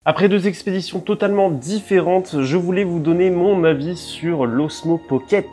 Après deux expéditions totalement différentes, je voulais vous donner mon avis sur l'Osmo Pocket.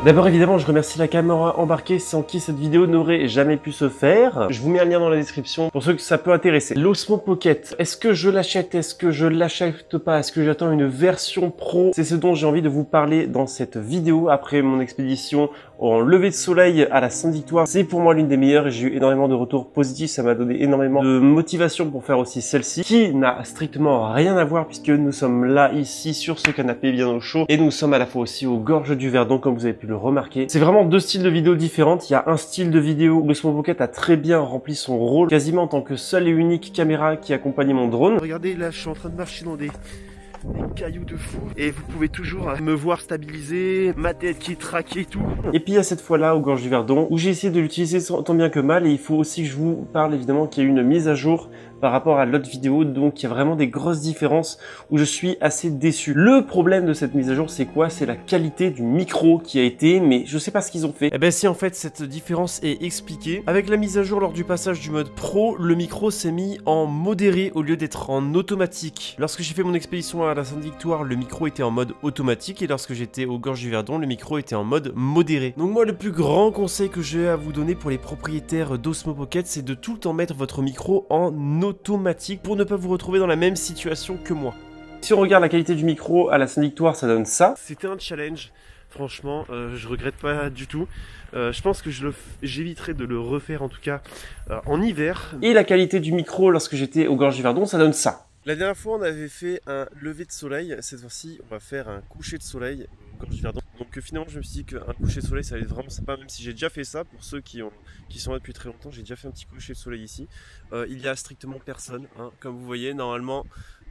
D'abord évidemment je remercie la caméra embarquée sans qui cette vidéo n'aurait jamais pu se faire. Je vous mets un lien dans la description pour ceux que ça peut intéresser. L'Osmo Pocket, est-ce que je l'achète? Est-ce que je l'achète pas? Est-ce que j'attends une version pro? C'est ce dont j'ai envie de vous parler dans cette vidéo après mon expédition en lever de soleil à la Sainte-Victoire. C'est pour moi l'une des meilleures et j'ai eu énormément de retours positifs. Ça m'a donné énormément de motivation pour faire aussi celle-ci qui n'a strictement rien à voir puisque nous sommes là ici sur ce canapé bien au chaud et nous sommes à la fois aussi aux gorges du Verdon comme vous avez pu le remarquer. C'est vraiment deux styles de vidéos différents. Il y a un style de vidéo où l'Osmo Pocket a très bien rempli son rôle quasiment en tant que seule et unique caméra qui accompagnait mon drone. Regardez là, je suis en train de marcher dans des cailloux de fou et vous pouvez toujours me voir stabiliser, ma tête qui est traquée et tout. Et puis il y a cette fois-là aux gorges du Verdon où j'ai essayé de l'utiliser tant bien que mal et il faut aussi que je vous parle évidemment qu'il y a eu une mise à jour par rapport à l'autre vidéo, donc il y a vraiment des grosses différences où je suis assez déçu. Le problème de cette mise à jour, c'est quoi? C'est la qualité du micro qui a été, mais je sais pas ce qu'ils ont fait. Eh ben si, en fait, cette différence est expliquée. Avec la mise à jour lors du passage du mode pro, le micro s'est mis en modéré au lieu d'être en automatique. Lorsque j'ai fait mon expédition à la Sainte-Victoire, le micro était en mode automatique et lorsque j'étais aux gorges du Verdon, le micro était en mode modéré. Donc moi, le plus grand conseil que j'ai à vous donner pour les propriétaires d'Osmo Pocket, c'est de tout le temps mettre votre micro en automatique pour ne pas vous retrouver dans la même situation que moi. Si on regarde la qualité du micro à la Sainte-Victoire, ça donne ça. C'était un challenge, franchement, je regrette pas du tout. Je pense que j'éviterai de le refaire en tout cas en hiver. Et la qualité du micro lorsque j'étais aux gorges du Verdon, ça donne ça. La dernière fois, on avait fait un lever de soleil. Cette fois-ci, on va faire un coucher de soleil aux gorges du Verdon. Donc finalement, je me suis dit qu'un coucher de soleil, ça allait être vraiment sympa, même si j'ai déjà fait ça. Pour ceux qui sont là depuis très longtemps, j'ai déjà fait un petit coucher de soleil ici. Il y a strictement personne, hein. Comme vous voyez, normalement,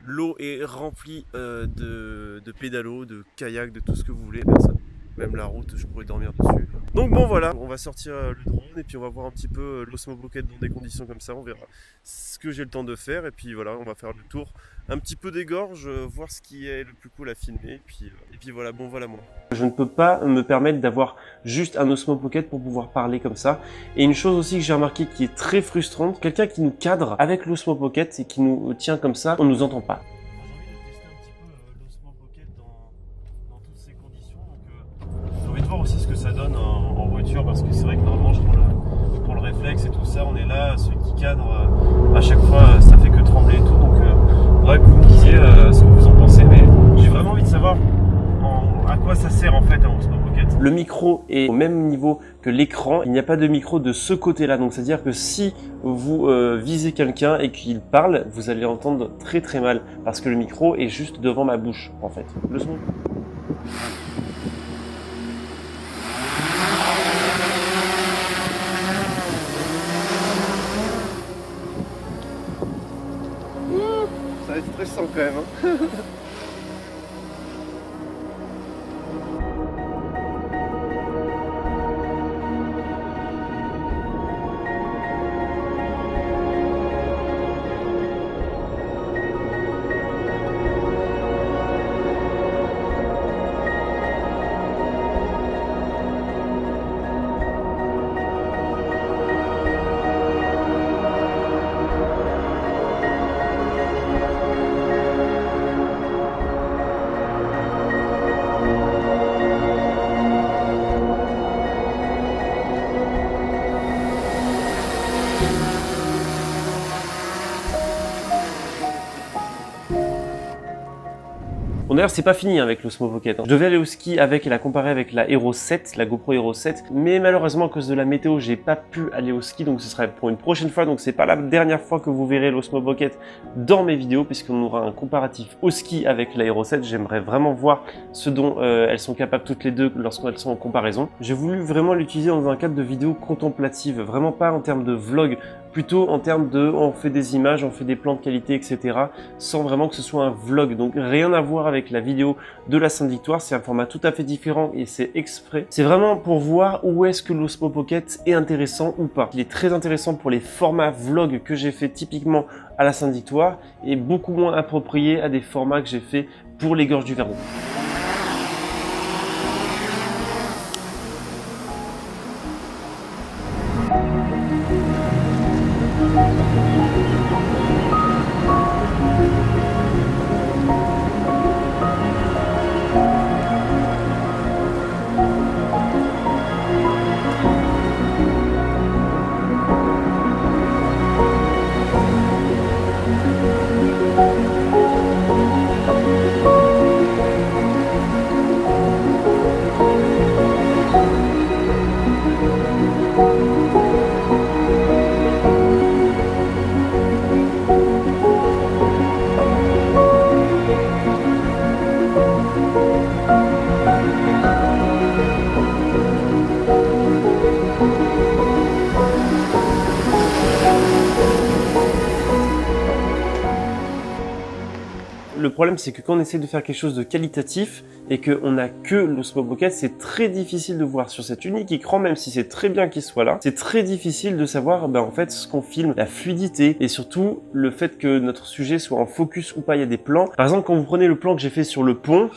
l'eau est remplie de pédalos, de kayaks, de tout ce que vous voulez. Personne. Même la route, je pourrais dormir dessus. Donc bon voilà, on va sortir le drone et puis on va voir un petit peu l'Osmo Pocket dans des conditions comme ça. On verra ce que j'ai le temps de faire et puis voilà, on va faire le tour un petit peu des gorges, voir ce qui est le plus cool à filmer et puis voilà, bon voilà moi. Je ne peux pas me permettre d'avoir juste un Osmo Pocket pour pouvoir parler comme ça. Et une chose aussi que j'ai remarqué qui est très frustrante, quelqu'un qui nous cadre avec l'Osmo Pocket et qui nous tient comme ça, on ne nous entend pas. Voir aussi ce que ça donne en voiture parce que c'est vrai que normalement je prends le réflexe et tout ça, on est là, celui qui cadre à chaque fois ça fait que trembler et tout, donc faudrait que vous me disiez ce que vous en pensez, mais j'ai vraiment envie de savoir à quoi ça sert en fait un Osmo Pocket. Le micro est au même niveau que l'écran, il n'y a pas de micro de ce côté là, donc c'est à dire que si vous visez quelqu'un et qu'il parle, vous allez entendre très très mal parce que le micro est juste devant ma bouche en fait. Le son. Ça va être stressant quand même, hein. d'ailleurs, c'est pas fini avec l'Osmo Pocket. Je devais aller au ski avec et la comparer avec la Hero 7, la GoPro Hero 7, mais malheureusement à cause de la météo, j'ai pas pu aller au ski, donc ce sera pour une prochaine fois. Donc c'est pas la dernière fois que vous verrez l'Osmo Pocket dans mes vidéos, puisqu'on aura un comparatif au ski avec la Hero 7. J'aimerais vraiment voir ce dont elles sont capables toutes les deux lorsqu'elles sont en comparaison. J'ai voulu vraiment l'utiliser dans un cadre de vidéo contemplative, vraiment pas en termes de vlog, plutôt en termes de on fait des images, on fait des plans de qualité, etc. sans vraiment que ce soit un vlog. Donc rien à voir avec la vidéo de la Sainte-Victoire, c'est un format tout à fait différent et c'est exprès. C'est vraiment pour voir où est-ce que l'Osmo Pocket est intéressant ou pas. Il est très intéressant pour les formats vlog que j'ai fait typiquement à la Sainte-Victoire et beaucoup moins approprié à des formats que j'ai fait pour les Gorges du Verdon. Le problème, c'est que quand on essaie de faire quelque chose de qualitatif et qu'on n'a que l'Osmo Pocket, c'est très difficile de voir sur cet unique écran, même si c'est très bien qu'il soit là, c'est très difficile de savoir en fait ce qu'on filme, la fluidité et surtout le fait que notre sujet soit en focus ou pas. Il y a des plans. Par exemple, quand vous prenez le plan que j'ai fait sur le pont,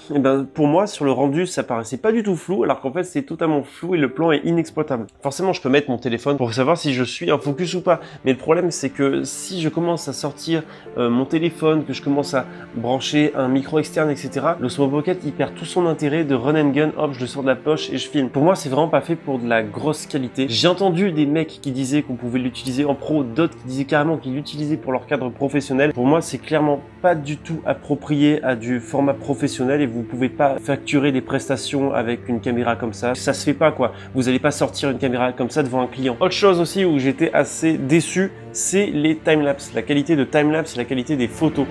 pour moi, sur le rendu, ça paraissait pas du tout flou, alors qu'en fait, c'est totalement flou et le plan est inexploitable. Forcément, je peux mettre mon téléphone pour savoir si je suis en focus ou pas. Mais le problème, c'est que si je commence à sortir mon téléphone, que je commence à brancher un micro externe, etc., l'Osmo Pocket il perd tout son intérêt de run and gun, hop je le sors de la poche et je filme. Pour moi c'est vraiment pas fait pour de la grosse qualité. J'ai entendu des mecs qui disaient qu'on pouvait l'utiliser en pro, d'autres qui disaient carrément qu'ils l'utilisaient pour leur cadre professionnel. Pour moi c'est clairement pas du tout approprié à du format professionnel et vous pouvez pas facturer des prestations avec une caméra comme ça se fait pas quoi. Vous allez pas sortir une caméra comme ça devant un client. Autre chose aussi où j'étais assez déçu, c'est les timelapse, la qualité de timelapse, la qualité des photos.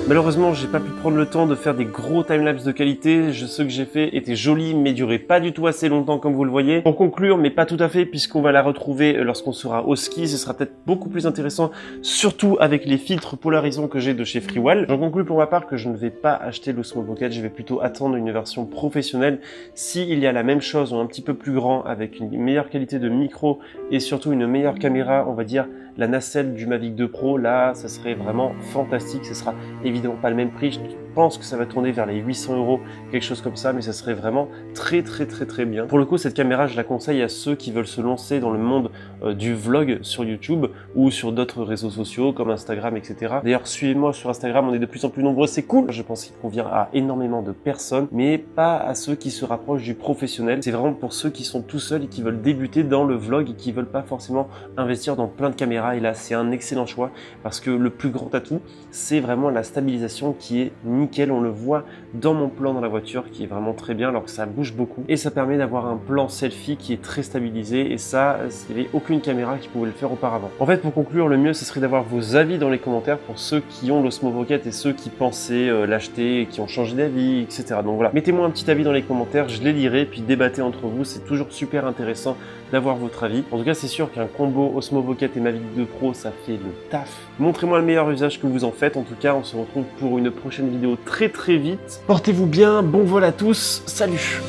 Malheureusement, j'ai pas pu prendre le temps de faire des gros timelapse de qualité. Ceux que j'ai fait étaient jolis, mais duraient pas du tout assez longtemps comme vous le voyez. Pour conclure, mais pas tout à fait, puisqu'on va la retrouver lorsqu'on sera au ski. Ce sera peut-être beaucoup plus intéressant, surtout avec les filtres polarisants que j'ai de chez Freewall. J'en conclus pour ma part que je ne vais pas acheter l'Osmo Pocket. Je vais plutôt attendre une version professionnelle. S'il y a la même chose ou un petit peu plus grand, avec une meilleure qualité de micro et surtout une meilleure caméra, on va dire la nacelle du Mavic 2 Pro, là, ça serait vraiment fantastique. Ce sera évidemment pas le même prix. pense que ça va tourner vers les 800 €, quelque chose comme ça, mais ça serait vraiment très bien. Pour le coup, cette caméra, je la conseille à ceux qui veulent se lancer dans le monde du vlog sur YouTube ou sur d'autres réseaux sociaux comme Instagram, etc. D'ailleurs, suivez-moi sur Instagram, on est de plus en plus nombreux, c'est cool. Je pense qu'il convient à énormément de personnes, mais pas à ceux qui se rapprochent du professionnel. C'est vraiment pour ceux qui sont tout seuls et qui veulent débuter dans le vlog et qui veulent pas forcément investir dans plein de caméras. Et là, c'est un excellent choix parce que le plus grand atout, c'est vraiment la stabilisation qui est nickel. On le voit dans mon plan dans la voiture qui est vraiment très bien alors que ça bouge beaucoup. Et ça permet d'avoir un plan selfie qui est très stabilisé et ça, il n'y avait aucune caméra qui pouvait le faire auparavant. En fait, pour conclure, le mieux, ce serait d'avoir vos avis dans les commentaires pour ceux qui ont l'Osmo Pocket et ceux qui pensaient l'acheter et qui ont changé d'avis, etc. Donc voilà, mettez-moi un petit avis dans les commentaires, je les lirai, puis débattez entre vous, c'est toujours super intéressant d'avoir votre avis. En tout cas, c'est sûr qu'un combo Osmo Pocket et Mavic 2 Pro, ça fait le taf. Montrez-moi le meilleur usage que vous en faites. En tout cas, on se retrouve pour une prochaine vidéo très vite. Portez-vous bien, bon vol à tous, salut!